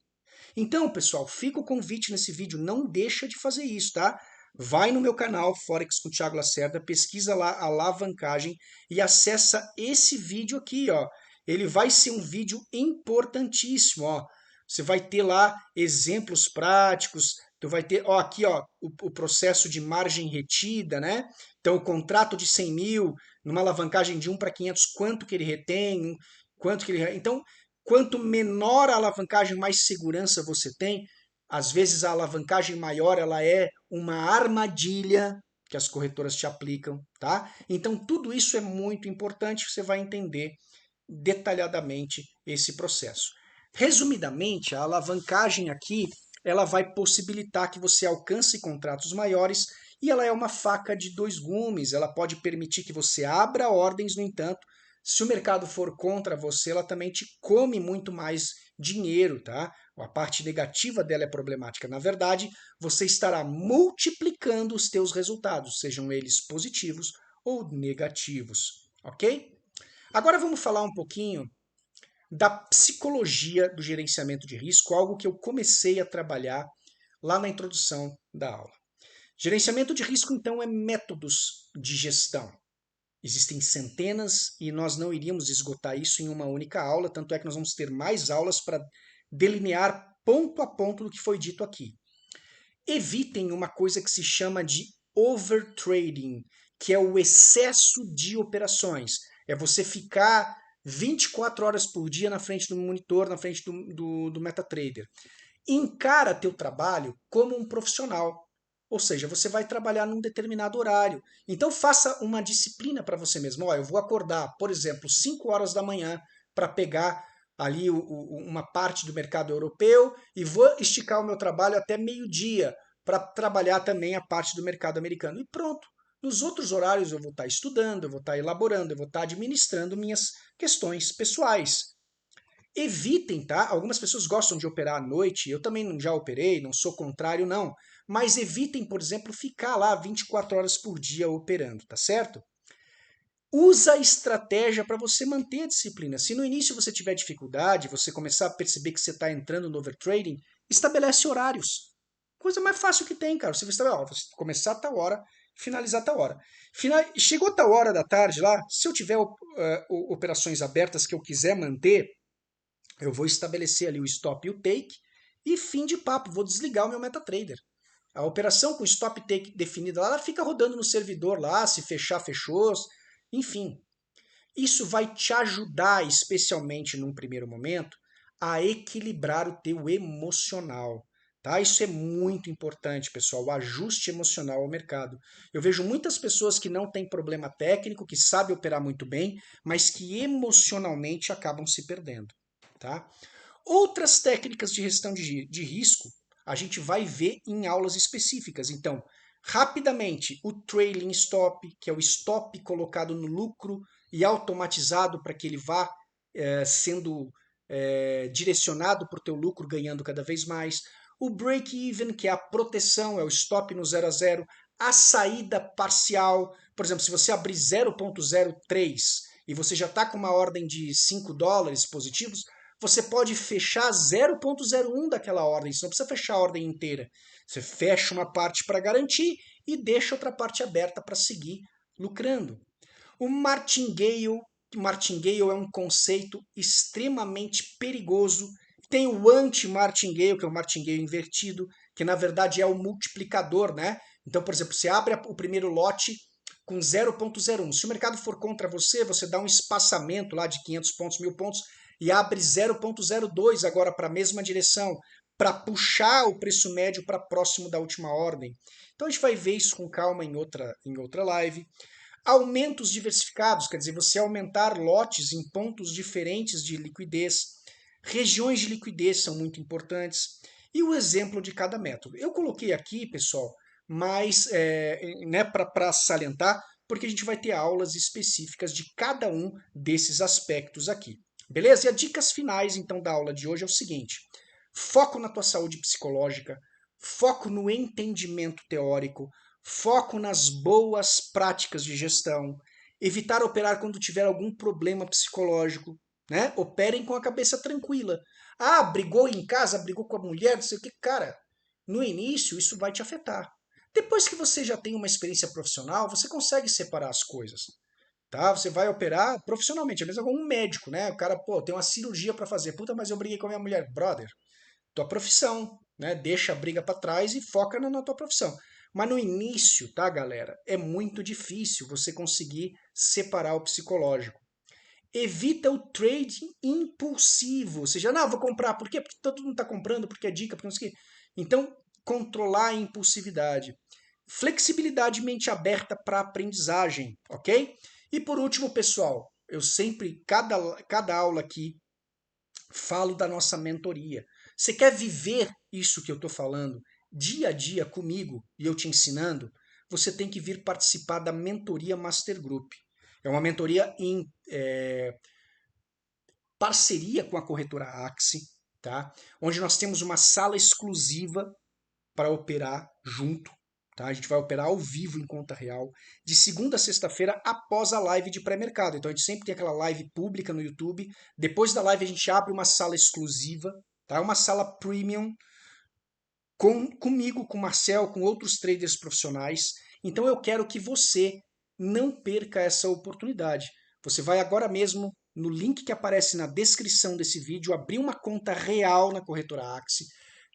Então, pessoal, fica o convite nesse vídeo, não deixa de fazer isso, tá? Vai no meu canal Forex com Thiago Lacerda, pesquisa lá a alavancagem e acessa esse vídeo aqui, ó. Ele vai ser um vídeo importantíssimo, ó. Você vai ter lá exemplos práticos, tu vai ter, ó, aqui, ó, o processo de margem retida, né? Então, o contrato de 100 mil, numa alavancagem de 1 para 500, quanto que ele retém, quanto que ele... Então, quanto menor a alavancagem, mais segurança você tem. Às vezes a alavancagem maior ela é uma armadilha que as corretoras te aplicam, tá? Então tudo isso é muito importante, você vai entender detalhadamente esse processo. Resumidamente, a alavancagem aqui, ela vai possibilitar que você alcance contratos maiores e ela é uma faca de dois gumes, ela pode permitir que você abra ordens, no entanto, se o mercado for contra você, ela também te come muito mais dinheiro, tá? A parte negativa dela é problemática. Na verdade, você estará multiplicando os teus resultados, sejam eles positivos ou negativos, ok? Agora vamos falar um pouquinho da psicologia do gerenciamento de risco, algo que eu comecei a trabalhar lá na introdução da aula. Gerenciamento de risco, então, é métodos de gestão. Existem centenas e nós não iríamos esgotar isso em uma única aula, tanto é que nós vamos ter mais aulas para delinear ponto a ponto do que foi dito aqui. Evitem uma coisa que se chama de overtrading, que é o excesso de operações. É você ficar 24 horas por dia na frente do monitor, na frente do MetaTrader. Encara teu trabalho como um profissional. Ou seja, você vai trabalhar num determinado horário. Então faça uma disciplina para você mesmo. Ó, eu vou acordar, por exemplo, 5 horas da manhã para pegar ali uma parte do mercado europeu e vou esticar o meu trabalho até meio-dia para trabalhar também a parte do mercado americano. E pronto. Nos outros horários eu vou estar estudando, eu vou estar elaborando, eu vou estar administrando minhas questões pessoais. Evitem, tá? Algumas pessoas gostam de operar à noite, eu também já operei, não sou contrário, não. Mas evitem, por exemplo, ficar lá 24 horas por dia operando, tá certo? Usa a estratégia para você manter a disciplina. Se no início você tiver dificuldade, você começar a perceber que você está entrando no overtrading, estabelece horários. Coisa mais fácil que tem, cara. Você vai começar a tal hora, finalizar a tal hora. Chegou a tal hora da tarde lá, se eu tiver operações abertas que eu quiser manter, eu vou estabelecer ali o stop e o take e fim de papo, vou desligar o meu MetaTrader. A operação com stop e take definida lá, ela fica rodando no servidor lá, se fechar, fechou, enfim. Isso vai te ajudar, especialmente num primeiro momento, a equilibrar o teu emocional. Tá? Isso é muito importante, pessoal, o ajuste emocional ao mercado. Eu vejo muitas pessoas que não têm problema técnico, que sabem operar muito bem, mas que emocionalmente acabam se perdendo. Tá? Outras técnicas de gestão de risco a gente vai ver em aulas específicas. Então, rapidamente, o trailing stop, que é o stop colocado no lucro e automatizado para que ele vá sendo direcionado para o teu lucro, ganhando cada vez mais. O break-even, que é a proteção, é o stop no 0 a 0. A saída parcial, por exemplo, se você abrir 0,03 e você já está com uma ordem de 5 dólares positivos, você pode fechar 0,01 daquela ordem, você não precisa fechar a ordem inteira. Você fecha uma parte para garantir e deixa outra parte aberta para seguir lucrando. O martingale é um conceito extremamente perigoso. Tem o anti-martingale, que é o martingale invertido, que na verdade é o multiplicador, né? Então, por exemplo, você abre o primeiro lote com 0,01. Se o mercado for contra você, você dá um espaçamento lá de 500 pontos, 1000 pontos e abre 0,02 agora para a mesma direção, para puxar o preço médio para próximo da última ordem. Então a gente vai ver isso com calma em outra live. Aumentos diversificados, quer dizer, você aumentar lotes em pontos diferentes de liquidez. Regiões de liquidez são muito importantes. E o exemplo de cada método. Eu coloquei aqui, pessoal, mas né, para salientar, porque a gente vai ter aulas específicas de cada um desses aspectos aqui. Beleza? E as dicas finais, então, da aula de hoje é o seguinte. Foco na tua saúde psicológica, foco no entendimento teórico, foco nas boas práticas de gestão, evitar operar quando tiver algum problema psicológico, né? Operem com a cabeça tranquila. Ah, brigou em casa, brigou com a mulher, não sei o que. Cara, no início isso vai te afetar. Depois que você já tem uma experiência profissional, você consegue separar as coisas. Tá? Você vai operar profissionalmente, é mesmo como um médico, né? O cara, pô, tem uma cirurgia para fazer. Puta, mas eu briguei com a minha mulher. Brother, tua profissão, né? Deixa a briga para trás e foca na tua profissão. Mas no início, tá, galera? É muito difícil você conseguir separar o psicológico. Evita o trading impulsivo. Ou seja, não, vou comprar. Por quê? Porque todo mundo está comprando, porque é dica, porque não sei o quê. Então, controlar a impulsividade. Flexibilidade e mente aberta para aprendizagem, ok? E por último, pessoal, eu sempre, cada aula aqui, falo da nossa mentoria. Você quer viver isso que eu estou falando dia a dia comigo e eu te ensinando? Você tem que vir participar da mentoria Master Group. É uma mentoria em parceria com a corretora Axie, tá? Onde nós temos uma sala exclusiva para operar junto. Tá? A gente vai operar ao vivo em conta real, de segunda a sexta-feira, após a live de pré-mercado. Então a gente sempre tem aquela live pública no YouTube. Depois da live a gente abre uma sala exclusiva, tá? Uma sala premium, comigo, com o Marcel, com outros traders profissionais. Então eu quero que você não perca essa oportunidade. Você vai agora mesmo no link que aparece na descrição desse vídeo, abrir uma conta real na corretora Axie,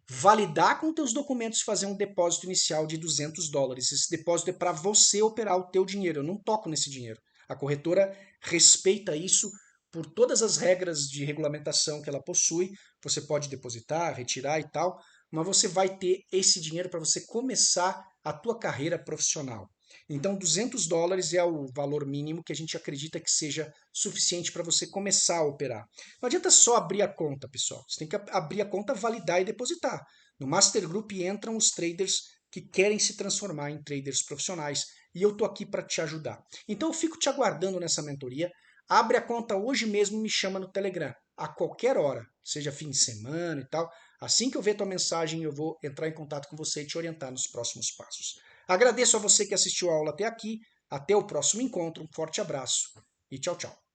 validar com teus documentos e fazer um depósito inicial de $200. Esse depósito é para você operar o teu dinheiro, eu não toco nesse dinheiro. A corretora respeita isso por todas as regras de regulamentação que ela possui. Você pode depositar, retirar e tal, mas você vai ter esse dinheiro para você começar a tua carreira profissional. Então, $200 é o valor mínimo que a gente acredita que seja suficiente para você começar a operar. Não adianta só abrir a conta, pessoal. Você tem que abrir a conta, validar e depositar. No Master Group entram os traders que querem se transformar em traders profissionais e eu estou aqui para te ajudar. Então, eu fico te aguardando nessa mentoria. Abre a conta hoje mesmo, me chama no Telegram, a qualquer hora, seja fim de semana e tal. Assim que eu ver tua mensagem, eu vou entrar em contato com você e te orientar nos próximos passos. Agradeço a você que assistiu a aula até aqui. Até o próximo encontro. Um forte abraço e tchau, tchau.